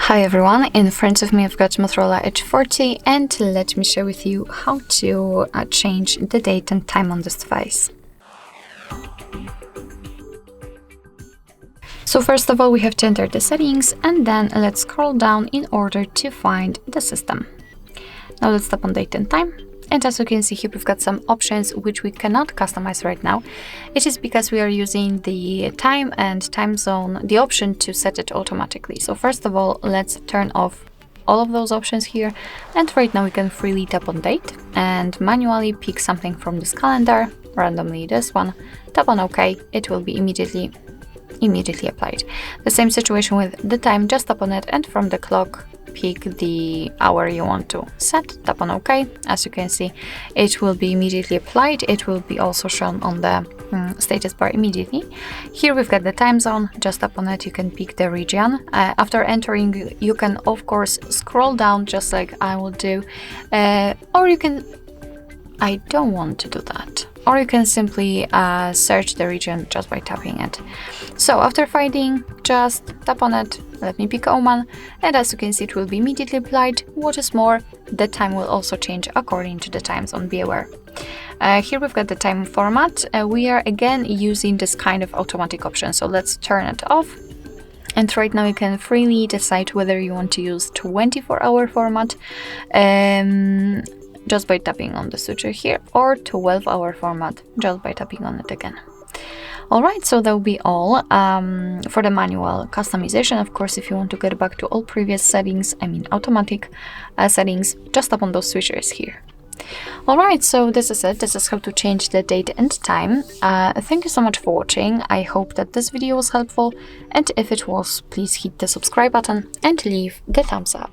Hi everyone, in front of me I've got Motorola Edge 40 and let me share with you how to change the date and time on this device. So first of all we have to enter the settings and then let's scroll down in order to find the system. Now let's tap on date and time. And as you can see here, we've got some options which we cannot customize right now. It is because we are using the time and time zone, the option to set it automatically. So first of all, let's turn off all of those options here. And right now we can freely tap on date and manually pick something from this calendar, randomly this one, tap on OK, it will be immediately applied. The same situation with the time, just tap on it and from the clock pick the hour you want to set, tap on OK. As you can see, it will be immediately applied. It will be also shown on the status bar immediately. Here we've got the time zone, just tap on it, you can pick the region. After entering, you can of course scroll down just like I will do, or you can, I don't want to do that. Or you can simply search the region just by tapping it. So after finding, just tap on it, let me pick Oman, and as you can see it will be immediately applied. What is more, the time will also change according to the time zone, be aware. Here we've got the time format. We are again using this kind of automatic option, so let's turn it off. And right now you can freely decide whether you want to use 24-hour format, just by tapping on the switcher here, or 12-hour format just by tapping on it again. Alright, so that will be all for the manual customization. Of course, if you want to get back to all previous settings, I mean automatic settings, just tap on those switchers here. Alright, so this is it. This is how to change the date and time. Thank you so much for watching. I hope that this video was helpful, and if it was, please hit the subscribe button and leave the thumbs up.